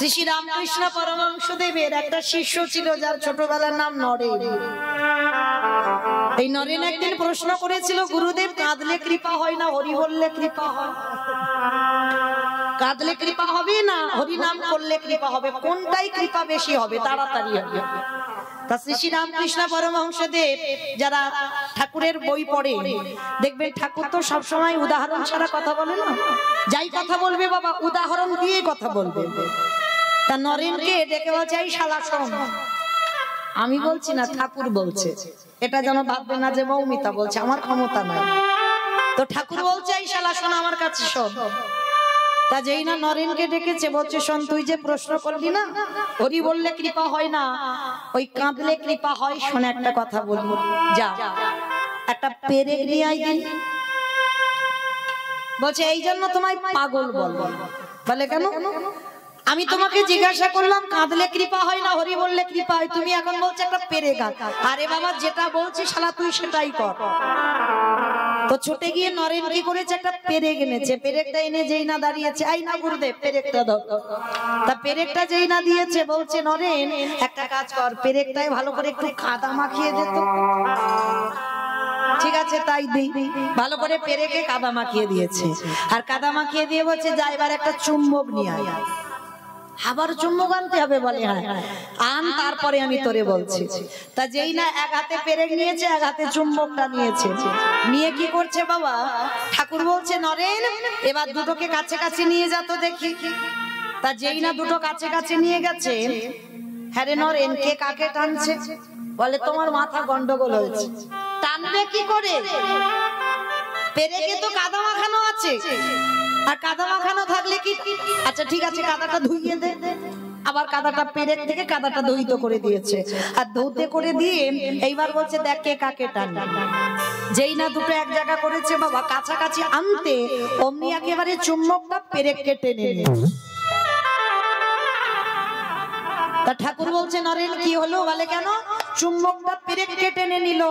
শ্রী শ্রী রামকৃষ্ণ পরমহংসদেবের একটা শিষ্য ছিল যার ছোটবেলার নাম নরেন। এই নরেন একদিন প্রশ্ন করেছিল, গুরুদেব কাঁদলে কৃপা হয় না হরি বললে কৃপা হয়? কাঁদলে কৃপা হবে না হরি নাম করলে কৃপা হবে, কোনটাই কৃপা বেশি হবে, তাড়াতাড়ি হবে? তা শ্রী শ্রী রামকৃষ্ণ পরমহংসদেব যারা ঠাকুরের বই পড়ে দেখবেন ঠাকুর তো সবসময় উদাহরণ ছাড়া কথা বলে না, যাই কথা বলবে বাবা উদাহরণ দিয়ে কথা বলবে। তা নরেনকে ডেকে বলছে, এই শালা শোন, আমি বলছি না ঠাকুর বলছে, এটা যেন ভাববে না যে মৌমিতা বলছে, আমার ক্ষমতা নাই। তো ঠাকুর বলছে, এই শালা শোন আমার কাছে শোন। তা যেই না নরেনকে ডেকেছে বলছে, শোন তুই যে প্রশ্ন করলি না হরি বললে কৃপা হয় না ওই কাঁদলে কৃপা হয়, শোন একটা কথা বলবো, যা একটা পেরেক নিয়ে আই দিন। বলছে এই জন্য তোমায় পাগল বলবো। বলে কেন? আমি তোমাকে জিজ্ঞাসা করলাম কাঁদলে কৃপা হয় না হরি বললে কৃপা হয়, তুমি এখন বলছো একটা পেরেক। আরে বাবা যেটা বলছি শালা তুই সেটাই কর। তো ছুটে গিয়ে নরেন কি করেছে, একটা পেরেক এনেছে। পেরেকটা এনে যেই না দাঁড়িয়েছে, আই না গুরুদেব পেরেকটা দাও। তা পেরেকটা যেই না দিয়েছে বলছে, নরেন একটা কাজ কর, পেরেকটায় ভালো করে একটু কাদা মাখিয়ে দে তো। ঠিক আছে তাই দিই। ভালো করে পেরেকে কাদা মাখিয়ে দিয়েছে, আর কাদা মাখিয়ে দিয়ে বলছে যা এবার একটা চুম্বক নিয়ে আয়। আবার চুম্বক আনতে হবে? বলে হ্যাঁ আন, তারপরে আমি তোরে বলছি। তা যেই না এক হাতে পেরেক নিয়েছে এক হাতে চুম্বকটা নিয়েছে, নিয়ে কি করছে বাবা, ঠাকুর বলছে নরেন এবার দুটোকে কাছে কাছে নিয়ে যা তো দেখি। তা যেই না দুটো কাছে কাছে নিয়ে গেছে, হ্যাঁ রে নরেন কে কাকে টানছে? বলে তোমার মাথা গন্ডগোল হয়েছে। টানবে কি করে? পেরেকে তো কাদা মাখানো আছে, আর কাদা মাখানো থাকলে কি, আচ্ছা ঠিক আছে কাদাটা ধুইয়ে দে। আবার কাদাটা পেরেক থেকে কাদাটা ধুইতে করে দিয়েছে, আর ধুতে করে দিয়ে এইবার বলছে দেখ কে কাকে টানবে। যেই না দুটো এক জায়গা করেছে বাবা কাছাকাছি আনতে, অমনি একেবারে চুম্বকটা পেরেককে টেনে নিয়েছে। তা ঠাকুর বলছে নরেন কি হলো? বলে কেন? চুম্বকটা পেরেককে টেনে নিল।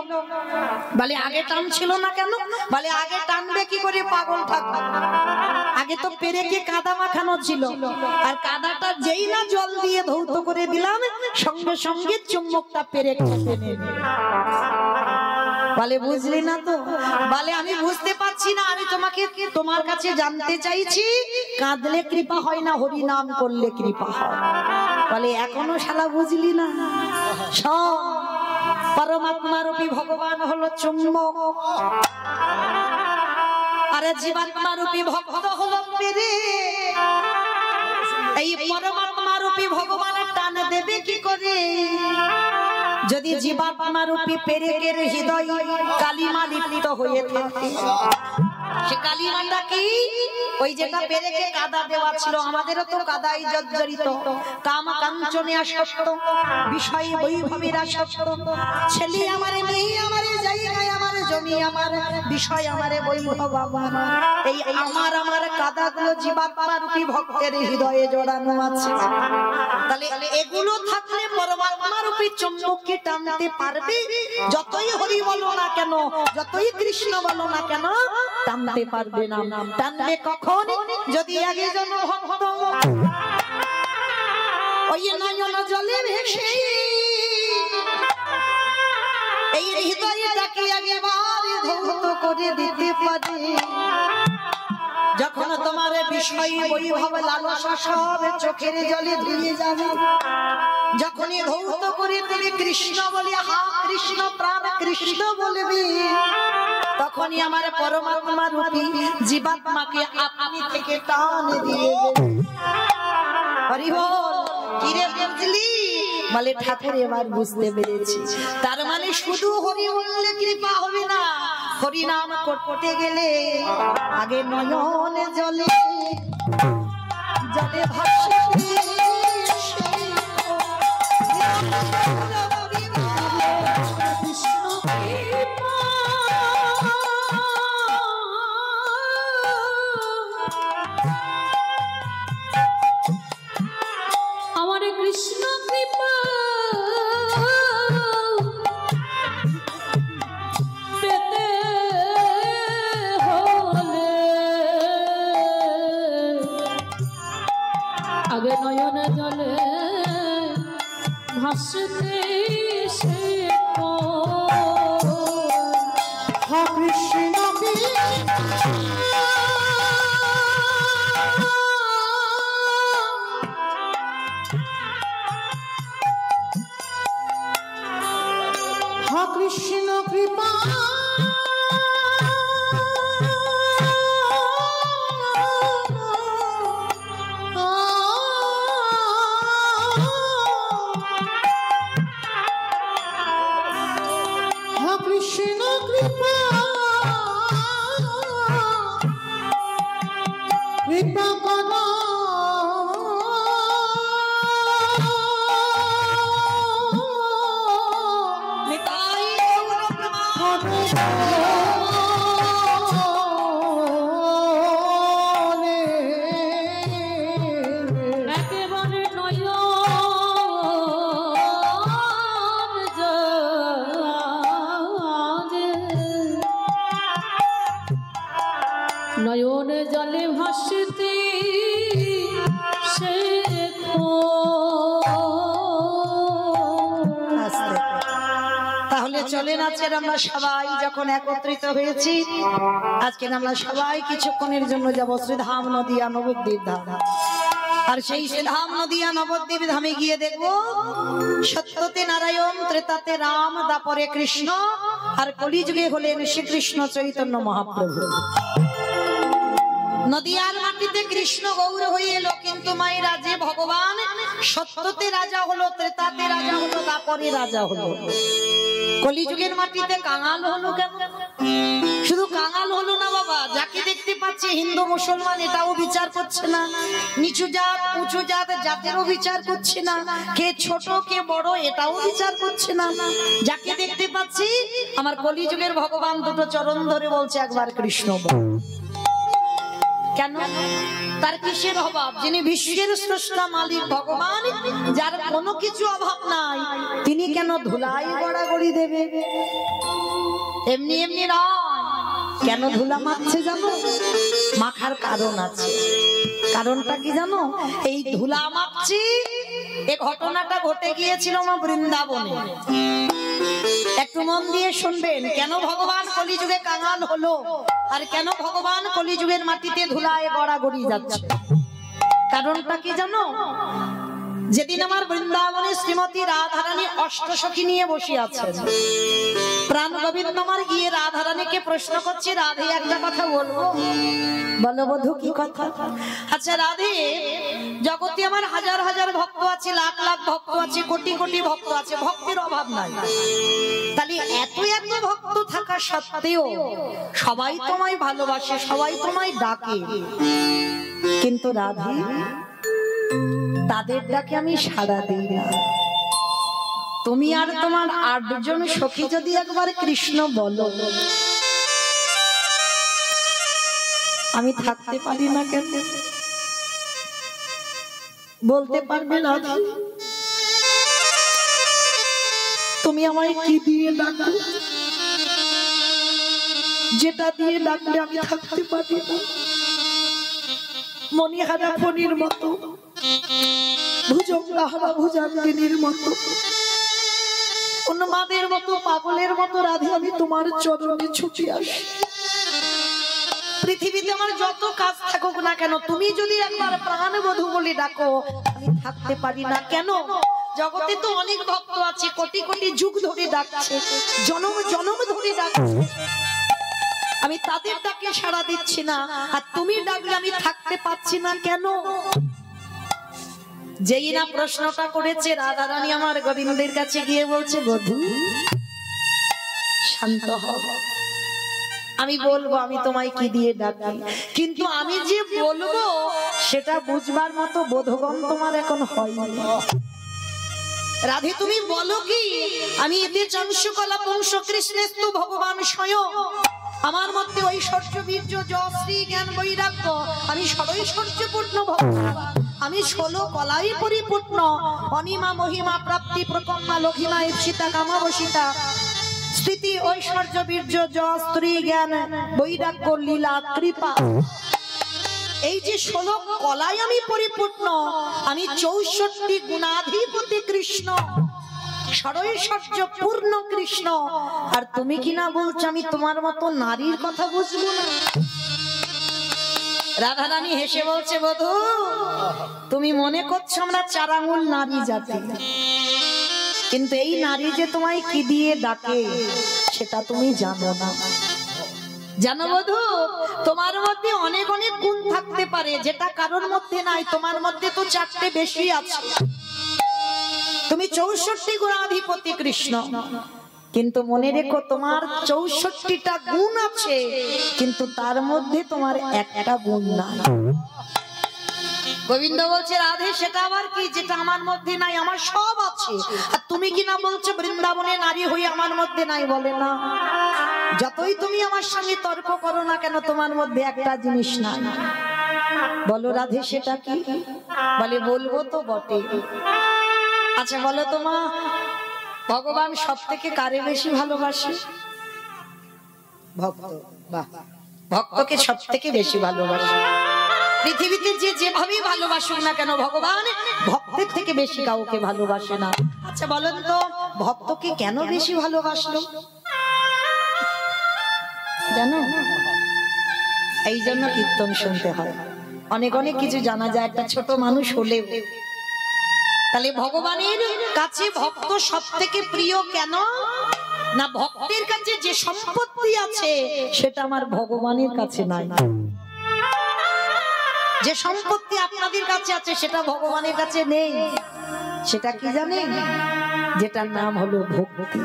বলে আগে টান ছিল না কেন? বলে আগে টানবে কি করে পাগল ঠাকুর, আগে তো পেরেকে কাদা মাখানো ছিল, আর কাদাটা যেই না জল দিয়ে ধৌত করে দিলাম সঙ্গে সঙ্গে চুম্বকটা পেরেককে টেনে নিল। বলে বুঝলি না তো? বলে আমি বুঝতে পারছি না, আমি তোমাকে তোমার কাছে জানতে চাইছি কাঁদলে কৃপা হয় না হরি নাম করলে কৃপা হয়। বলে এখনো শালা বুঝলি না? পরমাত্মা রূপী ভগবান হলো চুম্বক, আরে জীবাত্মা রূপী ভক্ত হলো পেরেক। এই পরমাত্মা রূপী ভগবানের টান দেবে কি করে যদি জীবাত্মা রূপী পেরেকের হৃদয় কালিমা লিপ্ত হয়ে থাকে? সে কালিমাটা কি? ওই যেটা পেরেকে কাদা দেওয়া ছিল, আমাদেরও তো কাদাই জর্জরিত, কাম কাঞ্চনে আসক্ত, বিষয় বৈভবের আসক্ত, ছেলে আমারে মেয়ে আমারে জায়গায় আমার জমি আমার বিষয় আমারে বৈভব আমার, এই আমার কাদাগুলো জীবাত্মা রূপী ভক্তের হৃদয়ে জড়ানো আছে। তাহলে এগুলো থাকলে পরমাত্মা রূপী চুম্বককে টানতে পারবে? যতই হরি বলো না কেন, যতই কৃষ্ণ বলো না কেন, টানতে পারবে না। টানবে কখন? যদি একজন ভক্ত ওই নয়ন জলে ভেসে এই হৃদয়টাকে একেবারে ধৌত করে দিতে পারে। যখন তোমার বিষয় বৈভব লালসা সব চোখের জলে ধুয়ে যাবে, যখনই ধৌত করে তুমি কৃষ্ণ বলে হা কৃষ্ণ প্রাণ কৃষ্ণ বলবে, তখনই আমার পরমাত্মা রূপী জীবাত্মাকে আপনি থেকে টান দিয়ে দেবে। হরি বল। কিরে বুঝলি? বলে ঠাকুর এবার বুঝতে পেরেছি, তার মানে শুধু হরি বললে কৃপা হবে না, হরি নাম করতে গেলে আগে নয়ন জলে জলে ভাসে আমার কৃষ্ণ কৃপা পেতে হলে আগে নয়নে জল ভাসতে শেখো কৃষ্ণ কৃষ্ণ কৃপা কৃষ্ণ কৃপা কৃপা করো একেবারে নয়ন জলে ভাসতে শেখো। তাহলে চলেন আজকের আমরা সবাই যখন একত্রিত হয়েছি, আজকে আমরা সবাই কিছুক্ষণের জন্য যাব শ্রীধাম নদিয়া নবদ্বীপ ধাম। আর সেই শ্রীধাম নদিয়া নবদ্বীপ ধামে গিয়ে দেখবো সত্যতে নারায়ণ, ত্রেতাতে রাম, দাপরে কৃষ্ণ, আর কলিযুগে হলেন শ্রীকৃষ্ণ চৈতন্য মহাপ্রভু। নদিয়ার মাটিতে কৃষ্ণ গৌর হয়ে এলো, কিন্তু মায়ের রাজে ভগবান সত্যতে রাজা হলো, ত্রেতাতে রাজা হলো, দাপরে রাজা হলো। কলিযুগের মাটিতে কাঙাল হলো কেন? শুধু কাঙাল হলো না বাবা, যাকে দেখতে পাচ্ছে হিন্দু মুসলমান এটাও বিচার করছে না, নিচু জাত উঁচু জাত জাতেরও বিচার করছে না, কে ছোট কে বড় এটাও বিচার করছে না। যাকে দেখতে পাচ্ছি আমার কলিযুগের ভগবান দুটো চরণ ধরে বলছে একবার কৃষ্ণ বল। কেন? তার কিসের অভাব? যিনি বিশ্বের স্রষ্টা মালিক ভগবান, যার কোনো কিছু অভাব নাই, তিনি কেন ধুলাই গড়াগড়ি দেবে? এমনি এমনি নয়। কেন ধুলা মাখছে জানো? মাখার কারণ আছে। কারণটা কি জানো? এই ধুলা মাখছি, এই ঘটনাটা ঘটে গিয়েছিল আমার বৃন্দাবনে। একটু মন দিয়ে শুনবেন, কেন ভগবান কলিযুগে কাঙাল হলো আর কেন ভগবান কলিযুগের মাটিতে ধুলায় গড়াগড়ি যাচ্ছে। কারণটা কি জানো? যেদিন আমার বৃন্দাবনে শ্রীমতী রাধারানী অষ্টসখী নিয়ে বসে আছেন, প্রাণ গোবিন্দ আমার গিয়ে রাধারানীকে প্রশ্ন করছে, রাধে একটা কথা বলবো? বলো বধূ, কি কথা? আচ্ছা রাধে, জগতে আমার হাজার হাজার ভক্ত আছে, লাখ লাখ ভক্ত আছে, কোটি কোটি ভক্ত আছে, ভক্তির অভাব নাই। তাহলে এত এত ভক্ত থাকা সত্ত্বেও সবাই তোমায় ভালোবাসে, সবাই তোমায় ডাকে, কিন্তু রাধে তাদের ডাকে আমি সাড়া দিই না। তুমি আর তোমার 8 জন সখী যদি একবার কৃষ্ণ বলো, আমি থাকতে পারি না কেন? বলতে পারবে না তুমি আমায় কি দিয়ে ডাকো? যেটা দিয়ে ডাকলে আমি থাকতে পারি না। মণিহারা ফণির মতো, ভুজঙ্গাহারা ভুজাঙ্গিনীর মতো, উন্মাদের মতো, পাগলের মতো রাধে আমি তোমার চরণে ছুটে আসি। পৃথিবীতে আমার যত কাজ থাকুক না কেন, তুমি যদি একবার প্রাণ বধূ বলে ডাকো, আমি থাকতে পারি না। কেন? জগতে তো অনেক ভক্ত আছে, কোটি কোটি যুগ ধরে ডাকছে, জনম জনম ধরে ডাকছে, আমি তাদের ডাকে সাড়া দিচ্ছি না, আর তুমি ডাকলে আমি থাকতে পাচ্ছি না কেন? যেই না প্রশ্নটা করেছে, রাধারানী আমার গোবিন্দের কাছে গিয়ে বলছে, বধূ শান্ত হও, আমি বলবো আমি তোমায় কি দিয়ে ডাকি, কিন্তু আমি যে বলবো সেটা বুঝবার মতো বোধগম্য তোমার এখন হয়নি। রাধে তুমি বলো কি? আমি এতে চংসকলা পংশ কৃষ্ণেস্তু ভগবান স্বয়ং, আমার মধ্যে ঐশ্বর্য বীর্য যশ শ্রী জ্ঞান বৈরাগ্য, আমি ষড়ৈশ্বর্যপূর্ণ ভগবান, আমি 16 কলাই পরিপূর্ণ, অনিমা মহিমা প্রাপ্তি প্রকম্মা লঘিমা ইপ্সিতা কামাবসিতা স্থিতি ঐশ্বর্য বীর্য যশ স্ত্রী জ্ঞান বৈরাগ্য লীলা কৃপা, এই যে 16 কলাই আমি পরিপূর্ণ, আমি 64 গুণাধিপতি কৃষ্ণ, ষড়ৈশ্বর্য পূর্ণ কৃষ্ণ, আর তুমি কিনা বলছো আমি তোমার মতো নারীর কথা বুঝবো না। রাধারানী হেসে বলছে, বধূ তুমি মনে করছো আমরা 4 আঙ্গুল নারী জাতি, কিন্তু এই নারী যে তোমায় কি দিয়ে ডাকে সেটা তুমি জানো না। জানো বধূ, তোমার মধ্যে অনেক অনেক গুণ থাকতে পারে যেটা কারোর মধ্যে নাই, তোমার মধ্যে তো 4টে বেশি আছে। তুমি 64 গুণাধিপতি কৃষ্ণ, কিন্তু মনে রেখো তোমার 64টা গুণ আছে, কিন্তু তার মধ্যে তোমার একটা গুণ নাই। গোবিন্দ বলছে, রাধে সেটা আবার কি যেটা আমার মধ্যে নাই? আমার সব আছে। আর তুমি কিনা বলছো বৃন্দাবনে নারী হয়ে আমার মধ্যে নাই? বলে না, যতই তুমি আমার সঙ্গে তর্ক করো না কেন তোমার মধ্যে একটা জিনিস নাই। বলো রাধে সেটা কি? বলে বলবো তো বটে। আচ্ছা বলো তো মা, ভগবান সব থেকে কারে বেশি ভালোবাসে? ভক্ত। বাহ, ভক্তকে সব থেকে বেশি ভালোবাসে। পৃথিবীতে যে যেভাবেই ভালোবাসুক না কেন ভগবান ভক্তের থেকে বেশি কাউকে ভালোবাসে না। আচ্ছা বলেন তো ভক্তকে কেন বেশি ভালোবাসলো? জানো, এই জন্য কীর্তন শুনতে হয়, অনেক অনেক কিছু জানা যায় একটা ছোট মানুষ হলে। তাহলে ভগবানের কাছে ভক্ত সব থেকে প্রিয় কেন না? ভক্তের কাছে যে সম্পত্তি আছে সেটা আমার ভগবানের কাছে নাই। যে সম্পত্তি আপনাদের কাছে আছে সেটা ভগবানের কাছে নেই। সেটা কি জানেন? যেটার নাম হলো ভক্তি।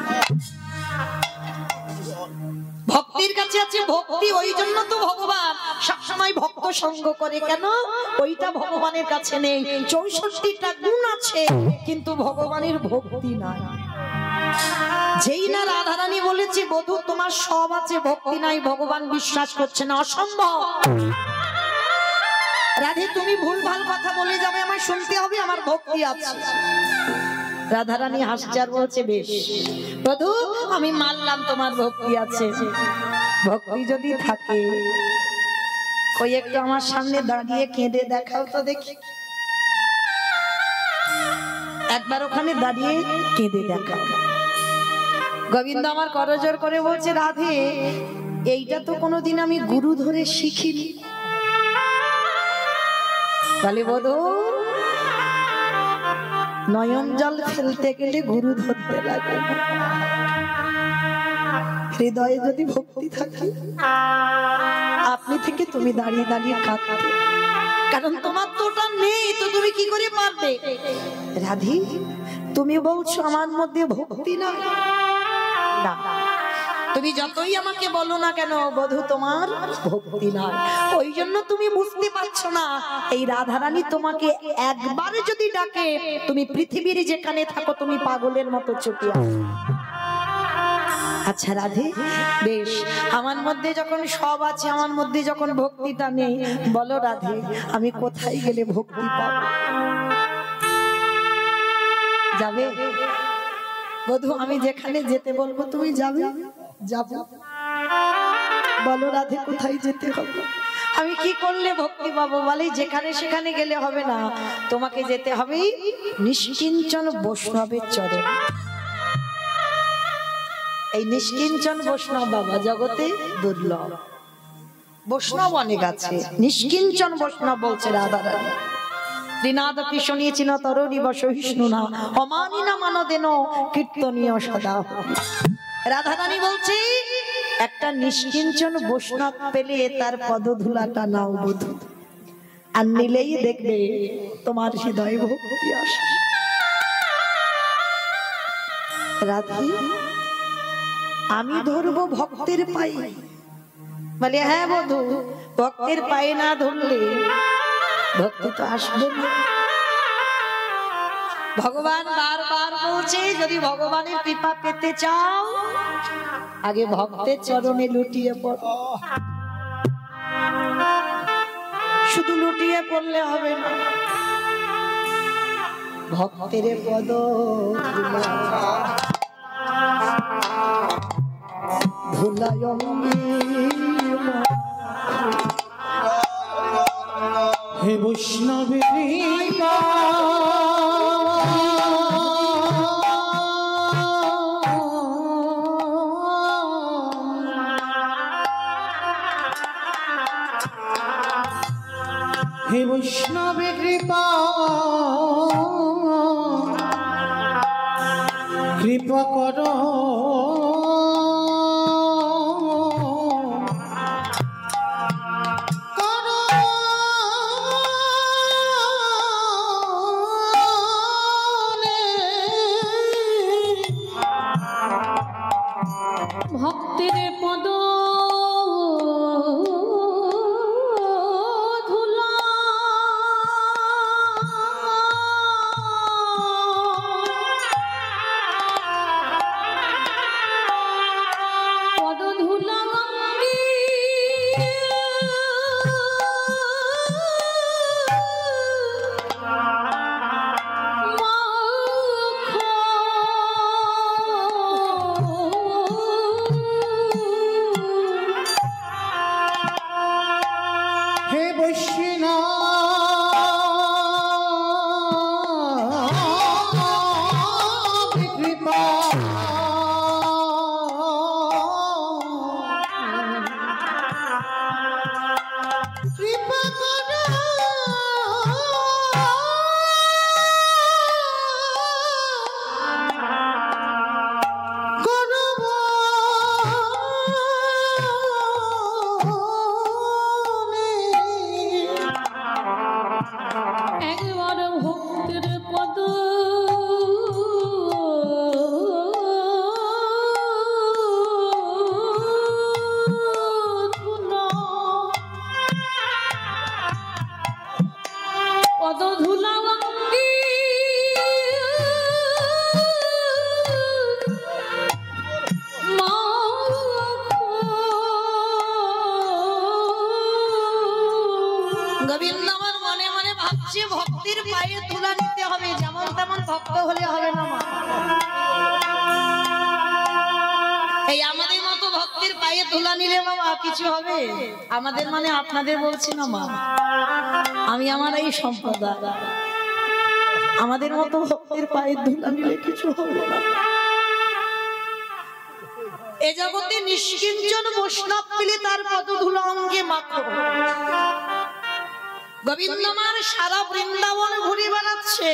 ভক্তির কাছে আছে ভক্তি, ওই জন্য তো ভগবান সবসময় ভক্ত সঙ্গ করে। কেন? ওইটা ভগবানের কাছে নেই। 64টা গুণ আছে কিন্তু ভগবানের ভক্তি নাই। যেই না রাধারানী বলেছে বধূ তোমার সব আছে ভক্তি নাই, ভগবান বিশ্বাস করছে না, অসম্ভব। রাধে তুমি ভুলভাল কথা বলে যাবে, আমার শুনতে হবে আমার ভক্তি আছে। রাধারানী হাসছে আর বলছে, বেশ বধূ আমি মানলাম তোমার ভক্তি আছে। ভক্তি যদি থাকে ওই একটু আমার সামনে দাঁড়িয়ে কেঁদে দেখাও তো দেখি। একবার ওখানে দাঁড়িয়ে কেঁদে দেখাও। গোবিন্দ আমার করজোর করে বলছে, রাধে এইটা তো কোনোদিন আমি গুরু ধরে শিখিনি। বলে বধূ নয়ন জল ফেলতে গেলে গুরু ধরতে লাগে। হৃদয়ে যদি ভক্তি থাকে আপনি থেকে তুমি দাঁড়িয়ে দাঁড়িয়ে কাঁদতে, কারণ তোমার তো ওটা নেই, তো তুমি কি করে পারবে? রাধি তুমি বলছো আমার মধ্যে ভক্তি না, না তুমি যতই আমাকে বলো না কেন বধূ তোমার ভক্তি নাই। ওই জন্য তুমি বুঝতে পারছো না এই রাধারানী তোমাকে একবার যদি ডাকে তুমি পৃথিবীর যেখানে থাকো তুমি পাগলের মতো ছুটে আসো। আচ্ছা রাধে বেশ, আমার মধ্যে যখন সব আছে, আমার মধ্যে যখন ভক্তিটা নেই, বলো রাধে আমি কোথায় গেলে ভক্তি পাবো? যাবে বধূ? আমি যেখানে যেতে বলবো তুমি যাবে? যাব। বলো রাধে কোথায় যেতে হবে? আমি কি করলে ভক্তি পাবো? বলে যেখানে সেখানে গেলে হবে না, তোমাকে যেতে হবে নিষ্কিঞ্চন বৈষ্ণবের চরণ। এই নিষ্কিঞ্চন বৈষ্ণব বাবা জগতে দুর্লভ। বৈষ্ণব অনেক আছে, নিষ্কিঞ্চন বৈষ্ণব বলছে রাধারানী। ত্রিনাদপি শুনিয়েছিল তরণী বসহিষ্ণু না অমানি না মানদেন কীর্তনীয় সদা। রাধারানী বলছে একটা নিষ্কিঞ্চন বৈষ্ণব পেলে তার পদধূলাটা নাও বধূ, আর নিলেই দেখবে তোমার হৃদয়ে ভক্তি আসে। রাধি আমি ধরবো ভক্তের পায়ে। বলে হ্যাঁ বধূ, ভক্তের পায়ে না ধরলে ভক্তি তো আসবে না। ভগবান বারবার বলছে যদি ভগবানের কৃপা পেতে চাও আগে ভক্তের চরণে লুটিয়ে পড়ো। শুধু লুটিয়ে পড়লে হবে না, ভক্তের পদ ধুলায় হে বৈষ্ণবের হে বৈষ্ণবে কৃপা কৃপা করো ভক্তের পদ ধুলা পদ ধুলা হে বৈষ্ণব কৃপা কৃপা করো একবার ভক্তের পদ ধুলা পদ ধুলা গোবিন্দ আমার মনে মনে ভাবছে ভক্তির পায়ে তুলা নিতে হবে, যেমন তেমন ভক্ত হলে হবে না মা। এই আমাদের মতো ভক্তির পায়ে তুলা নিলে বাবা কিছু হবে? আমাদের মানে আপনাদের বলছি না মা, আমি আমার এই সম্প্রদায়, আমাদের মতো ভক্তির পায়ে তুলা নিলে কিছু হবে না। এ জগতে নিষ্কিঞ্চন বৈষ্ণব পেলে তার পদধূলা অঙ্গে মাখো। গোবিন্দ আমার সারা বৃন্দাবন ঘুরে বেড়াচ্ছে,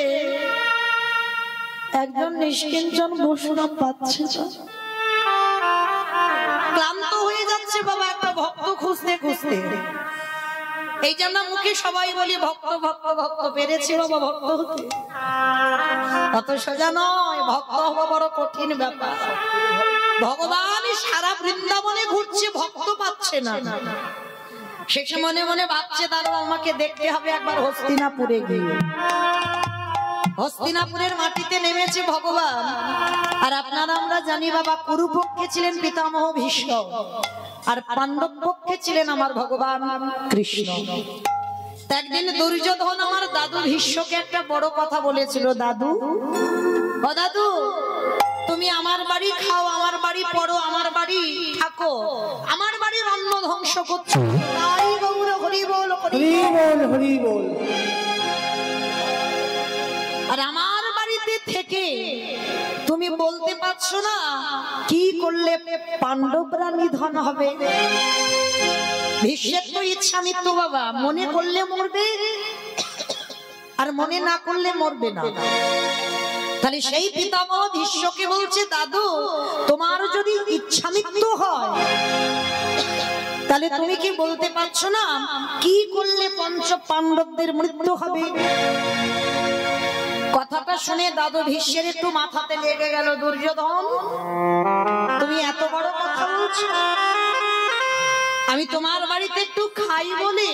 একজন নিষ্কিঞ্চন বৈষ্ণব পাচ্ছে না। ক্লান্ত হয়ে যাচ্ছে বাবা একটা ভক্ত খুঁজতে খুঁজতে। এই জন্য মুখে সবাই বলি ভক্ত ভক্ত ভক্ত, পেরেছি বাবা ভক্ত হতে? অত সোজা নয়, ভক্ত হওয়া বড় কঠিন ব্যাপার। ভগবান সারা বৃন্দাবনে ঘুরছে, ভক্ত পাচ্ছে না। শেষে মনে মনে ভাবছে তারও আমাকে দেখতে হবে একবার হস্তিনাপুরে গিয়ে। হস্তিনাপুরের মাটিতে নেমেছে ভগবান। আর আপনারা আমরা জানি বাবা, কুরুপক্ষে ছিলেন পিতামহ ভীষ্ম, আর পাণ্ডব পক্ষে ছিলেন আমার ভগবান কৃষ্ণ। একদিন দুর্যোধন আমার দাদু ভীষ্মকে একটা বড় কথা বলেছিল, দাদু ও দাদু, তুমি আমার বাড়ি খাও, আমার বাড়ি পড়ো, আমার বাড়ি থাকো, আমার বাড়ির অন্ন ধ্বংস করছো। তাই গৌর হরি বল, হরি বল, হরি বল। আর আমার বাড়িতে থেকে তুমি বলতে পারছো না কি করলে পাণ্ডবরা নিধন হবে? ভীষ্মের তো ইচ্ছা মৃত্যু বাবা, মনে করলে মরবে আর মনে না করলে মরবে না। তাহলে সেই পিতামহ ভীষ্মকে বলছে, দাদু তোমার যদি ইচ্ছা মৃত্যু হয় তাহলে তুমি কি বলতে পারছো না কি করলে পঞ্চ পাণ্ডবদের মৃত্যু হবে? কথাটা শুনে দাদু ভীষ্মের একটু মাথাতে লেগে গেল। দুর্যোধন, তুমি এত বড় কথা বলছো? আমি তোমার বাড়িতে একটু খাই বলে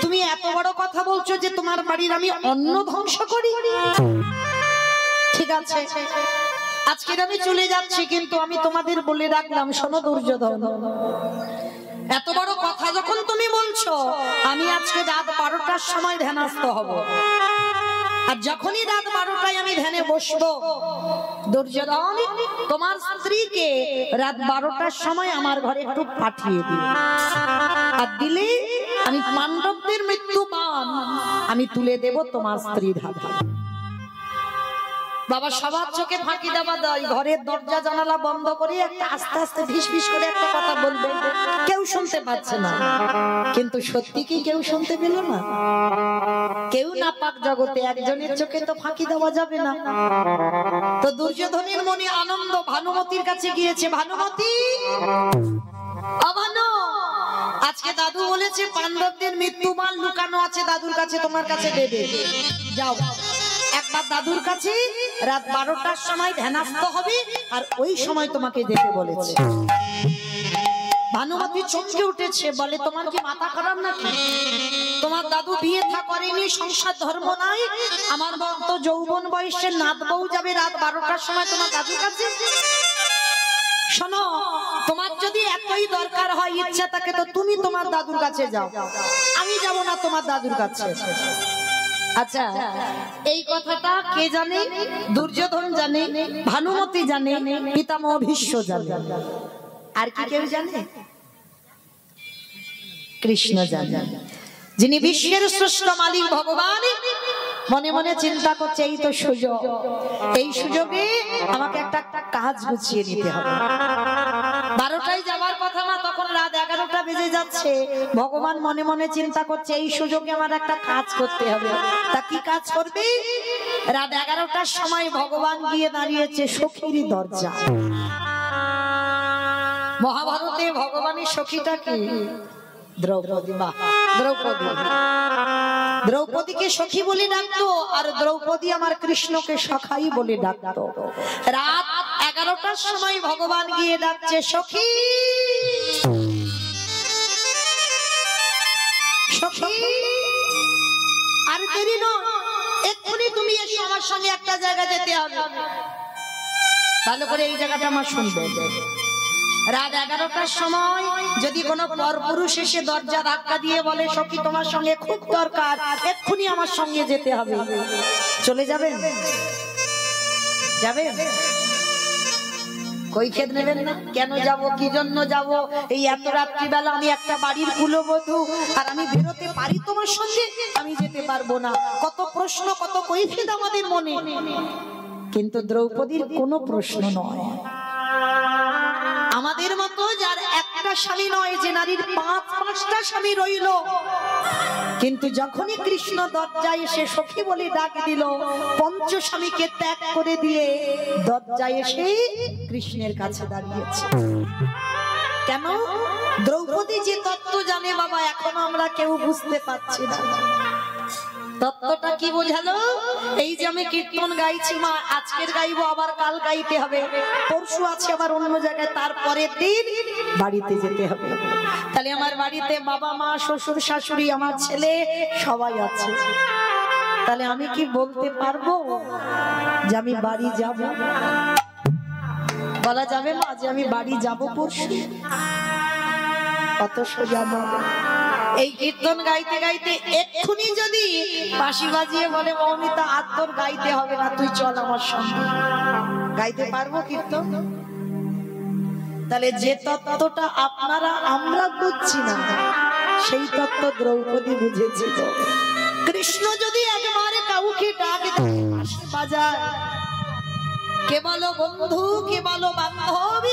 তুমি এত বড় কথা বলছো যে তোমার বাড়ির আমি অন্ন ধ্বংস করি? ঠিক আছে, আজকে আমি চলে যাচ্ছি, কিন্তু আমি তোমাদের বলে রাখলাম, শোনো দুর্যোধন, এত বড় কথা যখন তুমি বলছো, আমি আজকে রাত 12টার সময় ধ্যানস্থ হব। আর যখনই রাত 12টায় আমি ধ্যানে বসবো, দুর্যোধন তোমার স্ত্রীকে রাত 12টার সময় আমার ঘরে একটু পাঠিয়ে দিও। আর দিলে আমি পাণ্ডবদের মৃত্যু পান আমি তুলে দেব তোমার স্ত্রীর হাতে। বাবা সবার চোখে ফাঁকি দেওয়া দেয়, ঘরের দরজা জানালা বন্ধ করে একটা আস্তে আস্তে ফিস ফিস করে একটা কথা বলবে, কেউ শুনতে পাচ্ছে না। কিন্তু সত্যি কি কেউ শুনতে পেল না? কেউ না পাক জগতে একজনের চোখে তো ফাঁকি দেওয়া যাবে না। তো দুর্যোধনের মনে আনন্দ, ভানুমতির কাছে গিয়েছে। ভানুমতি, অভানু, আজকে দাদু বলেছে পাণ্ডবদের মৃত্যুমাল লুকানো আছে দাদুর কাছে, তোমার কাছে দেবে। যাও একবার দাদুর কাছে, রাত 12টার সময় ধ্যানস্থ হবে, আর ওই সময় তোমাকে যেতে বলেছে। ভানুমতি চমকে উঠেছে, বলে তোমার কি মাথা খারাপ নাকি? তোমার দাদু বিয়ে থা করেনি, সংসার ধর্ম নাই, আমার তো যৌবন বয়সের নাত বউ যাবে রাত 12টার সময় তোমার দাদুর কাছে? শোনো, তোমার যদি এতই দরকার হয়, ইচ্ছা থাকে, তো তুমি তোমার দাদুর কাছে যাও, আমি যাব না তোমার দাদুর কাছে। আচ্ছা, এই কথাটা কে জানে? দুর্যোধন জানে, ভানুমতি জানে, পিতামহ ভীষ্ম জানে, আর কি কেউ জানে? কৃষ্ণ জানে, যিনি বিশ্বের শ্রেষ্ঠ মালিক ভগবান। মনে মনে চিন্তা করছে, এই তো সুযোগ, এই সুযোগে আমাকে একটা কাজ গুছিয়ে নিতে হবে। 12টায় যাওয়ার কথা না, তখন রাত 11টা বেজে যাচ্ছে। ভগবান মনে মনে চিন্তা করছে, এই সুযোগে আমার একটা কাজ করতে হবে। তা কি কাজ করবে? রাত 11টার সময় ভগবান গিয়ে দাঁড়িয়েছে সখীর দরজা। মহাভারতে ভগবানের সখীটা কি? দ্রৌপদী। মা দ্রৌপদী, দ্রৌপদীকে সখী বলে ডাকতো, আর দ্রৌপদী আমার কৃষ্ণকে সখাই বলে ডাকতো। রাত 11টার সময় ভগবান গিয়ে ডাকছে, সখী সখী, আর দেরি নয়, এক্ষুনি তুমি এসো, আমার সঙ্গে একটা জায়গা যেতে হবে। ভালো করে এই জায়গাটা আমার শুনবে। রাত 11টার সময় যদি কোনো পরপুরুষ এসে দরজা ধাক্কা দিয়ে বলে, সখী তোমার সঙ্গে খুব দরকার, এক্ষুনি আমার সঙ্গে যেতে হবে, চলে যাবেন? যাবেন? কই খেদ নেবেন না? কেন যাব, কি জন্য যাব? এই এত রাত্রিবেলা আমি একটা বাড়ির কুলবধূ, আর আমি বেরোতে পারি তোমার সঙ্গে? আমি যেতে পারবো না। কত প্রশ্ন, কত কৈফিয়ত আমাদের মনে। কিন্তু দ্রৌপদীর কোনো প্রশ্ন নয়। আমাদের মতো যার একটা স্বামী নয়, যে নারীর 5-5টা স্বামী রইল, কিন্তু যখনই কৃষ্ণ দরজায় এসে সখী বলে ডাক দিল, পঞ্চ স্বামীকে ত্যাগ করে দিয়ে দরজায় এসে কৃষ্ণের কাছে দাঁড়িয়েছে। কেন? দ্রৌপদী যে তত্ত্ব জানে বাবা, এখনো আমরা কেউ বুঝতে পারছি না। তত্ত্বটা কি বোঝালো? এই যে আমি কীর্তন গাইছি, মা আজকের গাইবো, আবার কাল গাইতে হবে, পরশু আছে আবার অন্য জায়গায়, তারপরের দিন বাড়িতে যেতে হবে। তাহলে আমার বাড়িতে বাবা মা শ্বশুর শাশুড়ি আমার ছেলে সবাই আছে। তাহলে আমি কি বলতে পারবো যে আমি বাড়ি যাব? বলা যাবে মা যে আমি বাড়ি যাব পরশু? কত সোজা নয়। এই কীর্তন গাইতে গাইতে এক্ষুনি যদি বাঁশি বাজিয়ে বলে, মৌমিতা আর তোর গাইতে হবে না, তুই চল আমার সঙ্গে, গাইতে পারবো কীর্তন? তাহলে যে তত্ত্বটা আপনারা আমরা বুঝছি না, সেই তত্ত্ব দ্রৌপদী বুঝেছিল। কৃষ্ণ যদি একবারে কাউকে ডাক বাঁশি বাজায়, কে বলো বন্ধু, কে বলো বান্ধব,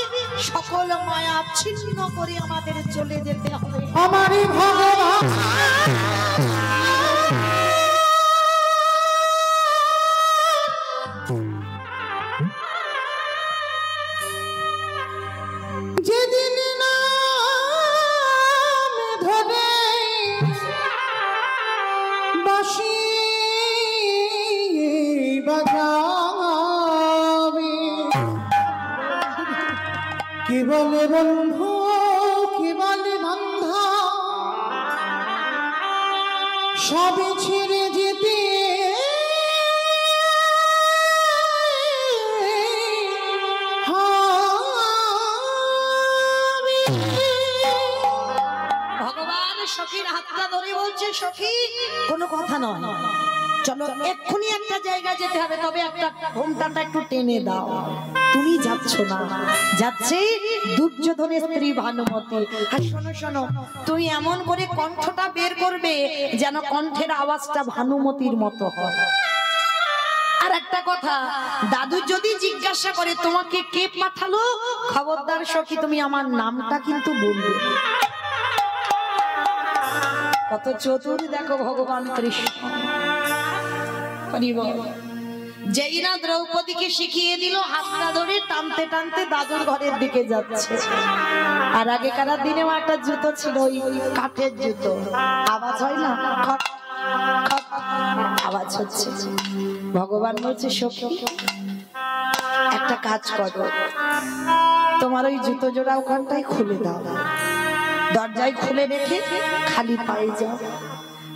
সকল মায়া ছিন্ন করে আমাদের চলে যেতে হবে। আমারই ভগবান যেদিন নাম ধরে বাঁশি বাজাবে, কি বলে বন্ধু, কি বলে বান্ধব, সবে ছেড়ে যেতে ভগবান সখীর হাতটা ধরে বলছে, সখী কোনো কথা নয়, চলো এক্ষুনি একটা জায়গা যেতে হবে, তবে একটা ঘোমটাটা একটু টেনে দাও। তুমি যাচ্ছ না, যাচ্ছে দুর্যোধনের স্ত্রী ভানুমতি। আর শোনো শোনো, তুমি এমন করে কণ্ঠটা বের করবে যেন কণ্ঠের আওয়াজটা ভানুমতির মতো হয়। আর একটা কথা, দাদু যদি জিজ্ঞাসা করে তোমাকে কে পাঠালো, খবরদার সখী তুমি আমার নামটা কিন্তু বলবে। কত চতুর দেখো ভগবান কৃষ্ণ। যেই না দ্রৌপদীকে শিখিয়ে দিল, হাতটা ধরে টানতে টানতে দাদুর ঘরের দিকে যাচ্ছে। আর আগেকার দিনেও একটা জুতো ছিল, ওই কাঠের জুতো, আওয়াজ হয় না, খট খট আওয়াজ হচ্ছে। ভগবান বলছে সখী একটা কাজ করো, তোমার ওই জুতো জোড়া ওখানটায় খুলে দাও, দরজায় খুলে রেখে খালি পায়ে যাও।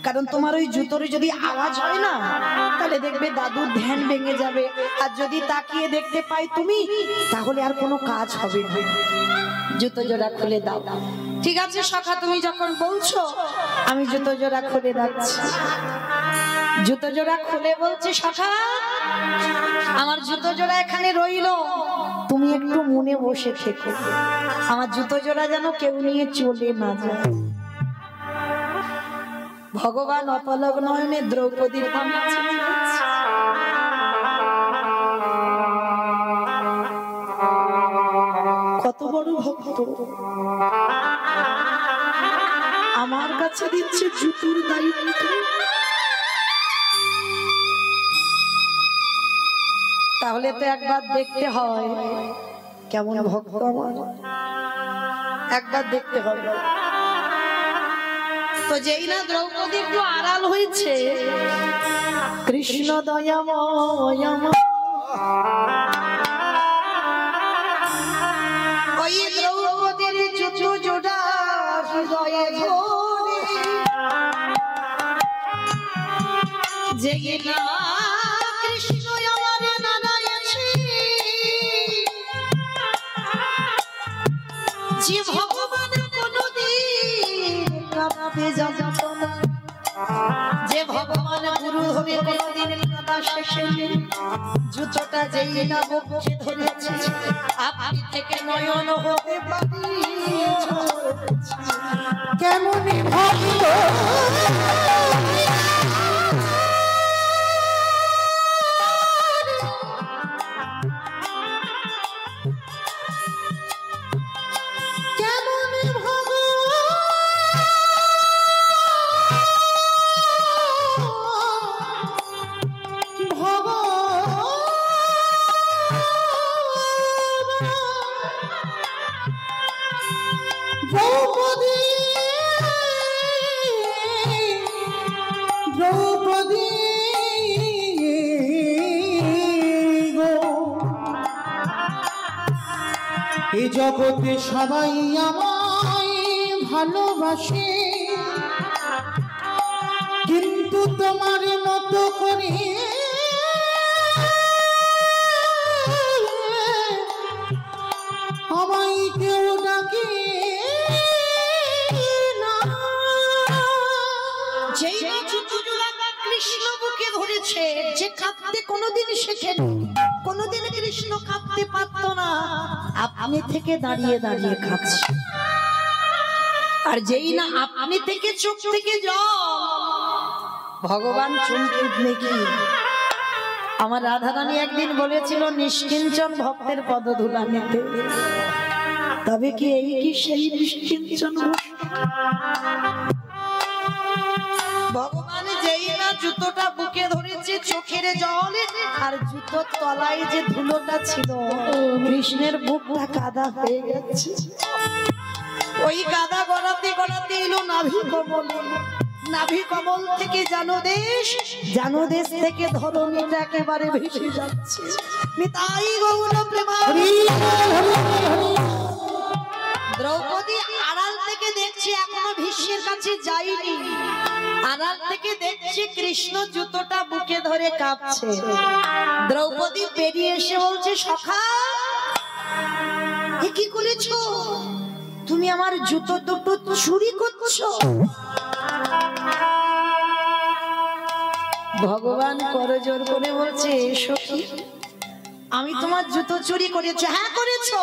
কারণ তোমার ওই জুতোর যদি আওয়াজ হয় না, তাহলে দেখবে দাদুর ধ্যান ভেঙে যাবে। আর যদি তাকিয়ে দেখতে পাই তুমি, তাহলে আর কোনো কাজ হবে না। জুতো জোড়া খুলে দাও। ঠিক আছে সখা, তুমি যখন বলছো আমি জুতো জোড়া খুলে রাখছি। জুতো জোড়া খুলে বলছে সখা আমার জুতো জোড়া এখানে রইলো, তুমি একটু মনে বসে থেকো, আমার জুতো জোড়া যেন কেউ নিয়ে চলে না যায়। ভগবান অপলক নয়নে দ্রৌপদীর কত বড় ভক্ত, আমার কাছে দিচ্ছে জুতোর দায়িত্ব। তাহলে তো একবার দেখতে হয় কেমন ভক্ত আমার, একবার দেখতে হবে। তো যেই না দ্রৌপদী একটু আড়াল হয়েছে, কৃষ্ণ দয়াময় ওই দ্রৌপদীর জুতো জোড়া হৃদয়ে ধরে, যেই না কৃষ্ণ আমার নানায়েছে, যে ভগবান কোনদিন কাঁদতে যাবো না, যে ভগবান গুরু ধরে কোনদিন কাঁদা শেখেনি, জুতোটা যেই না বুকে ধরেছে, আপনি থেকে নয়ন হতে পারি কেমন ভক্ত এই জগতে সবাই আমায় ভালোবাসে, কিন্তু তোমার মতো করে আমায় কেউ ডাকে না। যেই কৃষ্ণ বুকে ধরেছে, যে কাঁদতে কোনোদিন শেখেনি, কোনোদিন কৃষ্ণ কাঁদতে পারতো না, আপনি থেকে দাঁড়িয়ে দাঁড়িয়ে খাচ্ছে। আর যেই না আপনি থেকে চোখ থেকে জল, ভগবান চমকে উঠলে কি। আমার রাধারানী একদিন বলেছিল নিষ্কিঞ্চন ভক্তের পদধূলা নিতে, তবে কি এই কি সেই নিষ্কিঞ্চন? ভগবান যেই না জুতোটা বুকে ধরেছে, চোখের জল আর জুতোর তলায় যে ধুলোটা ছিল, কৃষ্ণের বুকটা কাদা হয়ে গেছে। ওই কাদা গড়াতে গড়াতে এলো নাভি কমল, নাভি কমল থেকে জানদেশ, জানদেশ থেকে ধরণীটা একেবারে ভেসে যাচ্ছে। নিতাই গৌর প্রেমানন্দে। দ্রৌপদী আড়াল থেকে দেখছে, এখনো ভীষ্মের কাছে যায়নি, আড়াল থেকে দেখছে কৃষ্ণ জুতোটা বুকে ধরে কাঁপছে। দ্রৌপদী বেরিয়ে এসে বলছে সখা এ কি করেছো, তুমি আমার জুতো দুটো চুরি করছো? ভগবান করজোর করে বলছে সখী আমি তোমার জুতো চুরি করেছো? হ্যাঁ করেছো,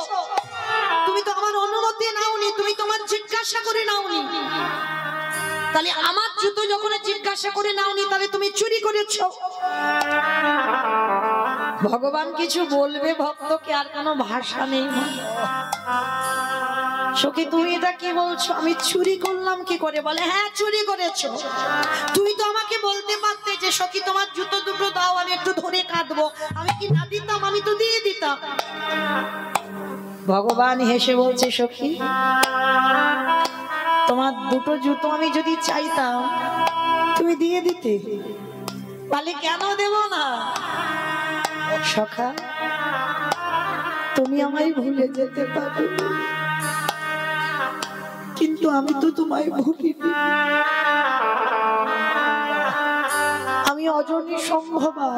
তুমি তো আমার অনুমতি নাওনি, তুমি তোমার জিজ্ঞাসা করে নাওনি, তাহলে আমার জুতো যখন জিজ্ঞাসা করে নাওনি, তাহলে তুমি চুরি করেছো। ভগবান কিছু বলবে ভক্তকে, আর কোনো ভাষা নেই। সখী তুমি এটা কি বলছো? আমি চুরি করলাম কি করে? বলে হ্যাঁ চুরি করেছো। তুই তো আমাকে বলতে পারতে যে সখী তোমার জুতো দুটো দাও, আমি একটু ধরে কাঁদবো। আমি কি না দিতাম? আমি তো দিয়ে দিতাম। ভগবান হেসে বলছে সখী তোমার দুটো জুতো আমি যদি চাইতাম তুমি দিয়ে দিতে। বলে কেন দেব না? সখা তুমি আমায় ভুলে যেতে পারো, কিন্তু আমি তো তোমায় ভুলিনি। আমি অজনী সম্ভবা,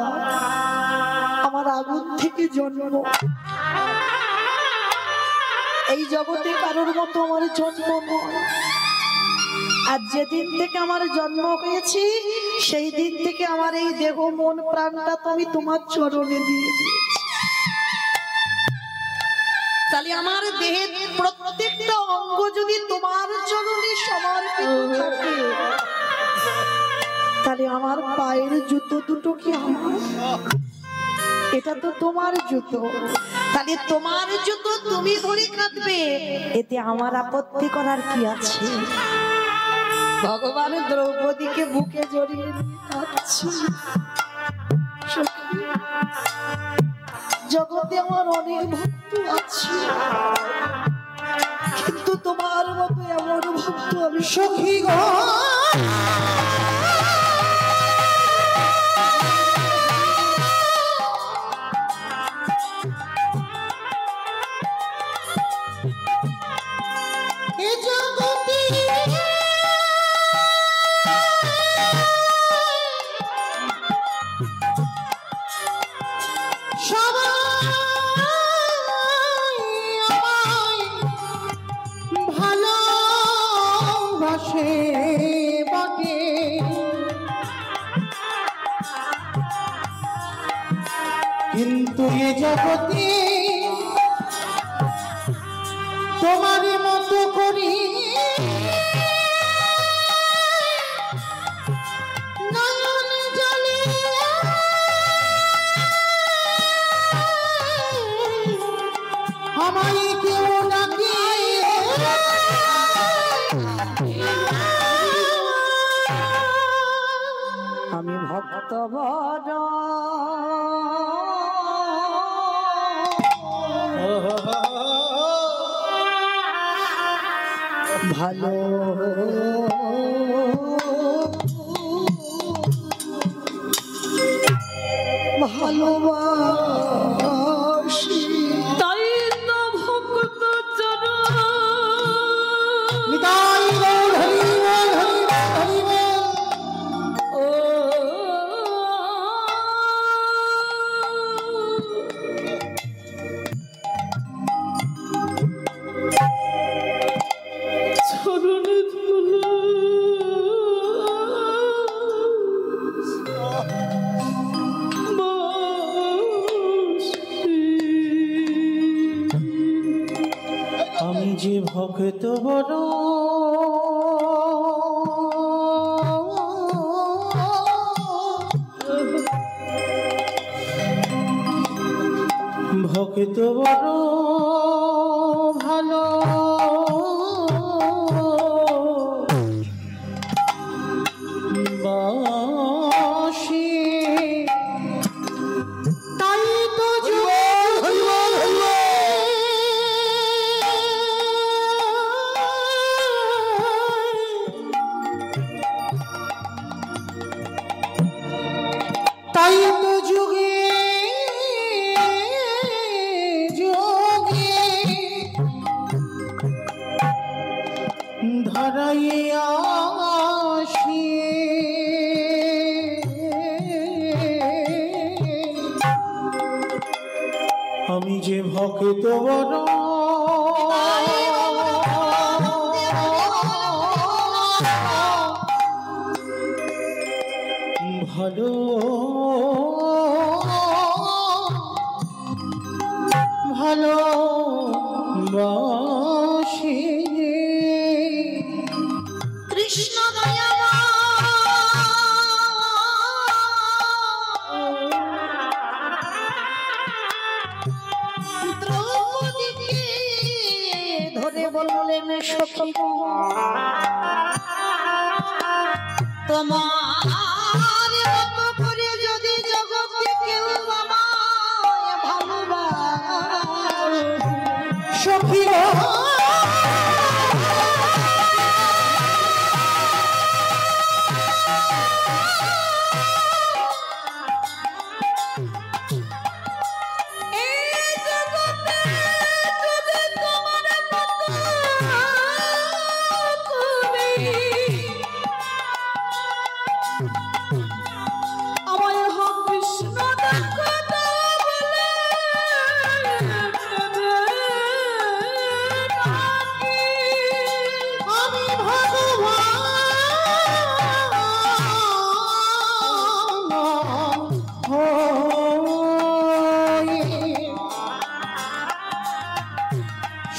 আমার আগুন থেকে জন্ম। এই জগতে কারোর মতো আমার জন্ম নয়। আর যেদিন থেকে আমার জন্ম হয়েছি সেই দিন থেকে আমার এই দেহ মন প্রাণটা তুমি তোমার চরণে দিয়ে দিয়েছি। তাহলে আমার দেহের প্রত্যেকটা অঙ্গ যদি তোমার চরণে সমর্পিত থাকে, তাহলে আমার পায়ের জুতো দুটো কি আমার? এটা তো তোমার জুতো। তাহলে তোমার জুতো তুমি ধরে কাঁদবে, এতে আমার আপত্তি করার কি আছে? ভগবান দ্রৌপদীকে বুকে জড়িয়ে কাঁদছে। জগতে আমার অনেক ভক্ত আছে, কিন্তু তোমার মতো এমন ভক্ত আমি সখী গো। কিন্তু এ জগতে তোমার মতো করি নয়ন জলে আমায় কেউ ডাকে। আমি ভক্ত বড় ভালো ভালোবাসি, তাই তো ভক্ত চরণ নিতাই গৌর হরি বল, হরি বল, হরি বল। ও চরণে ধুলো আমি যে ভক্ত বড় ভক্ত বড় ভালো বাসি, তাই তো তাই তো যুগে যুগে ধরাইয়া আসি, আমি যে ভক্ত বড় ভালো ভালো বাসি। কৃষ্ণ দয়া তোমার মতো করে যদি জগতে কেউ আমায় ভালোবাসে সখী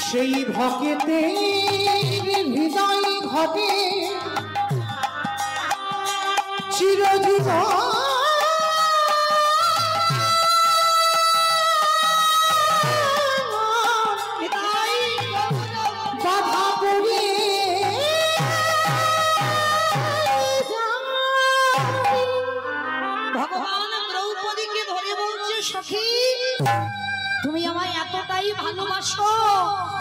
সেই ভকেতের হৃদয় ঘটে চিরজীবন বাধা পড়ে ভগবান দ্রৌপদীকে ধরে বলছে সখী তুমি আমায় এতটাই ভালোবাসো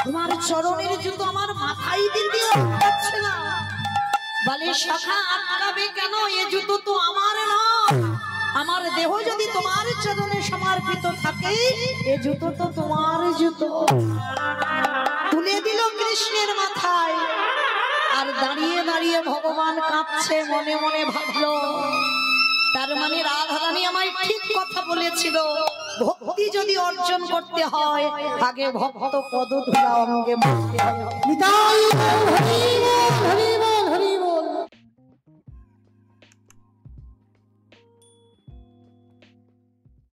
তোমার চরণের জুতো আমার মাথায় দিতে পারছে না বলে সখা আটকাবে কেন এ জুতো তো আমার না আমার দেহ যদি তোমার চরণে সমর্পিত থাকে এ জুতো তো তোমার জুতো তুলে দিল কৃষ্ণের মাথায় আর দাঁড়িয়ে দাঁড়িয়ে ভগবান কাঁপছে মনে মনে ভাবলো তার মানে রাধারানী আমায় ঠিক কথা বলেছিল ভক্তি যদি অর্জন করতে হয় আগে ভক্ত পদধূলা অঙ্গে মারতে হবে নিতাই হরি বল হরি বল